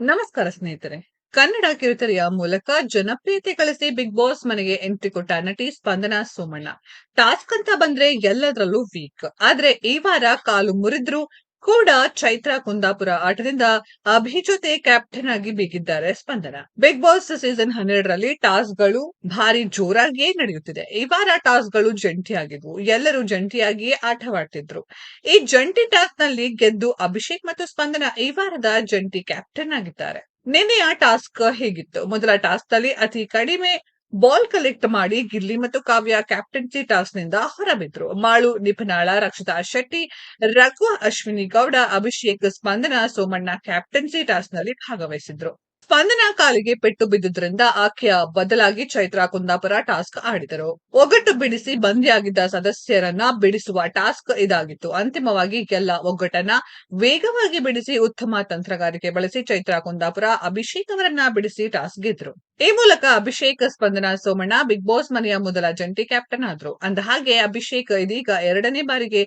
ನಮಸ್ಕಾರ ಸ್ನೇಹಿತರೆ. ಕನ್ನಡ ಕಿರುತೆರೆಯ ಮೂಲಕ ಜನಪ್ರಿಯತೆ ಗಳಿಸಿ ಬಿಗ್ ಬಾಸ್ ಮನೆಗೆ ಎಂಟ್ರಿ ಕೊಟ್ಟ ನಟಿ ಸ್ಪಂದನಾ ಸೋಮಣ್ಣ. ಟಾಸ್ಕ್ ಅಂತ ಬಂದ್ರೆ ಎಲ್ಲದರಲ್ಲೂ ವೀಕ್. ಆದ್ರೆ ಈ ವಾರ ಕಾಲು ಮುರಿದ್ರು ಕೂಡ ಚೈತ್ರ ಕುಂದಾಪುರ ಆಟದಿಂದ ಅಭಿ ಜೊತೆ ಕ್ಯಾಪ್ಟನ್ ಆಗಿ ಬೀಗಿದ್ದಾರೆ ಸ್ಪಂದನಾ. ಬಿಗ್ ಬಾಸ್ ಸೀಸನ್ 12ರಲ್ಲಿ ಟಾಸ್ಕ್ ಗಳು ಭಾರಿ ಜೋರಾಗಿಯೇ ನಡೆಯುತ್ತಿದೆ. ಈ ವಾರ ಟಾಸ್ಕ್ ಗಳು ಜಂಟಿಯಾಗಿದ್ವು. ಎಲ್ಲರೂ ಜಂಟಿಯಾಗಿಯೇ ಆಟವಾಡ್ತಿದ್ರು. ಈ ಜಂಟಿ ಟಾಸ್ಕ್ ನಲ್ಲಿ ಗೆದ್ದು ಅಭಿಷೇಕ್ ಮತ್ತು ಸ್ಪಂದನ ಈ ವಾರದ ಜಂಟಿ ಕ್ಯಾಪ್ಟನ್ ಆಗಿದ್ದಾರೆ. ನಿನ್ನೆಯ ಟಾಸ್ಕ್ ಹೇಗಿತ್ತು? ಮೊದಲ ಟಾಸ್ಕ್ ನಲ್ಲಿ ಅತಿ ಕಡಿಮೆ ಬಾಲ್ ಕಲೆಕ್ಟ್ ಮಾಡಿ ಗಿಲ್ಲಿ ಮತ್ತು ಕಾವ್ಯ ಕ್ಯಾಪ್ಟನ್ಸಿ ಟಾಸ್ಕ್ ನಿಂದ ಹೊರಬಿದ್ರು. ಮಾಳು ನಿಪುಣಾಳ, ರಕ್ಷಿತಾ ಶೆಟ್ಟಿ, ರಘು ಅಶ್ವಿನಿ ಗೌಡ, ಅಭಿಷೇಕ್, ಸ್ಪಂದನ ಸೋಮಣ್ಣ ಕ್ಯಾಪ್ಟನ್ಸಿ ಟಾಸ್ಕ್ ನಲ್ಲಿ ಭಾಗವಹಿಸಿದ್ರು. ಸ್ಪಂದನ ಕಾಲಿಗೆ ಪೆಟ್ಟು ಬಿದ್ದುದರಿಂದ ಆಕೆಯ ಬದಲಾಗಿ ಚೈತ್ರ ಕುಂದಾಪುರ ಟಾಸ್ಕ್ ಆಡಿದರು. ಒಗ್ಗಟ್ಟು ಬಿಡಿಸಿ ಬಂದಿಯಾಗಿದ್ದ ಸದಸ್ಯರನ್ನ ಬಿಡಿಸುವ ಟಾಸ್ಕ್ ಇದಾಗಿತ್ತು. ಅಂತಿಮವಾಗಿ ಎಲ್ಲ ಒಗ್ಗಟ್ಟನ್ನ ವೇಗವಾಗಿ ಬಿಡಿಸಿ ಉತ್ತಮ ತಂತ್ರಗಾರಿಕೆ ಬಳಸಿ ಚೈತ್ರ ಕುಂದಾಪುರ ಅಭಿಷೇಕ್ ಅವರನ್ನ ಬಿಡಿಸಿ ಟಾಸ್ಕ್ ಗೆದ್ರು. ಈ ಮೂಲಕ ಅಭಿಷೇಕ್, ಸ್ಪಂದನ ಸೋಮಣ್ಣ ಬಿಗ್ ಬಾಸ್ ಮನೆಯ ಮೊದಲ ಜಂಟಿ ಕ್ಯಾಪ್ಟನ್ ಆದ್ರು. ಅಂದಹಾಗೆ ಅಭಿಷೇಕ್ ಇದೀಗ 2ನೇ ಬಾರಿಗೆ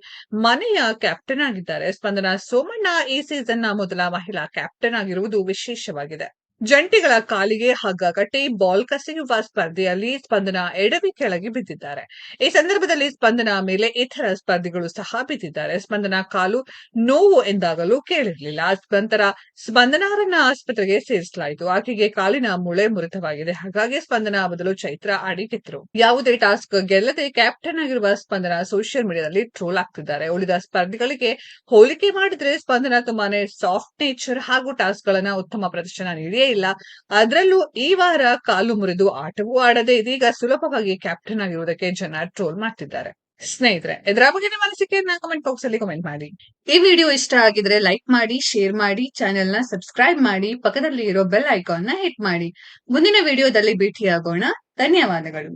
ಮನೆಯ ಕ್ಯಾಪ್ಟನ್ ಆಗಿದ್ದಾರೆ. ಸ್ಪಂದನ ಸೋಮಣ್ಣ ಈ ಸೀಸನ್ ನ ಮೊದಲ ಮಹಿಳಾ ಕ್ಯಾಪ್ಟನ್ ಆಗಿರುವುದು ವಿಶೇಷವಾಗಿದೆ. ಜಂಟಿಗಳ ಕಾಲಿಗೆ ಹಗ್ಗ ಕಟ್ಟಿ ಬಾಲ್ ಕಸೆಯುವ ಸ್ಪರ್ಧೆಯಲ್ಲಿ ಸ್ಪಂದನ ಎಡವಿ ಕೆಳಗೆ ಬಿದ್ದಿದ್ದಾರೆ. ಈ ಸಂದರ್ಭದಲ್ಲಿ ಸ್ಪಂದನ ಮೇಲೆ ಇತರ ಸ್ಪರ್ಧಿಗಳು ಸಹ ಬಿದ್ದಿದ್ದಾರೆ. ಸ್ಪಂದನ ಕಾಲು ನೋವು ಎಂದಾಗಲೂ ಕೇಳಿರಲಿಲ್ಲ. ನಂತರ ಸ್ಪಂದನಾರನ್ನ ಆಸ್ಪತ್ರೆಗೆ ಸೇರಿಸಲಾಯಿತು. ಆಕೆಗೆ ಕಾಲಿನ ಮೂಳೆ ಮುರಿತವಾಗಿದೆ. ಹಾಗಾಗಿ ಸ್ಪಂದನ ಬದಲು ಚೈತ್ರ ಆಡಿದ್ರು. ಯಾವುದೇ ಟಾಸ್ಕ್ ಗೆಲ್ಲದೆ ಕ್ಯಾಪ್ಟನ್ ಆಗಿರುವ ಸ್ಪಂದನ ಸೋಷಿಯಲ್ ಮೀಡಿಯಾದಲ್ಲಿ ಟ್ರೋಲ್ ಆಗ್ತಿದ್ದಾರೆ. ಉಳಿದ ಸ್ಪರ್ಧಿಗಳಿಗೆ ಹೋಲಿಕೆ ಮಾಡಿದ್ರೆ ಸ್ಪಂದನ ತುಂಬಾನೇ ಸಾಫ್ಟ್ ನೇಚರ್ ಹಾಗೂ ಟಾಸ್ಕ್ ಗಳನ್ನ ಉತ್ತಮ ಪ್ರದರ್ಶನ ನೀಡಿಯೇ ಇಲ್ಲ. ಅದರಲ್ಲೂ ಈ ವಾರ ಕಾಲು ಮುರಿದು ಆಟವೂ ಆಡದೆ ಇದೀಗ ಸುಲಭವಾಗಿ ಕ್ಯಾಪ್ಟನ್ ಆಗಿರುವುದಕ್ಕೆ ಜನ ಟ್ರೋಲ್ ಮಾಡ್ತಿದ್ದಾರೆ. ಸ್ನೇಹಿತರೆ, ಇದರ ಬಗ್ಗೆ ನಿಮ್ಮ ಅನಿಸಿಕೆಯನ್ನ ಕಮೆಂಟ್ ಬಾಕ್ಸ್ ಅಲ್ಲಿ ಕಮೆಂಟ್ ಮಾಡಿ. ಈ ವಿಡಿಯೋ ಇಷ್ಟ ಆಗಿದ್ರೆ ಲೈಕ್ ಮಾಡಿ, ಶೇರ್ ಮಾಡಿ, ಚಾನೆಲ್ ನ ಸಬ್ಸ್ಕ್ರೈಬ್ ಮಾಡಿ, ಪಕ್ಕದಲ್ಲಿ ಇರೋ ಬೆಲ್ ಐಕಾನ್ ನ ಹಿಟ್ ಮಾಡಿ. ಮುಂದಿನ ವಿಡಿಯೋದಲ್ಲಿ ಭೇಟಿಯಾಗೋಣ. ಧನ್ಯವಾದಗಳು.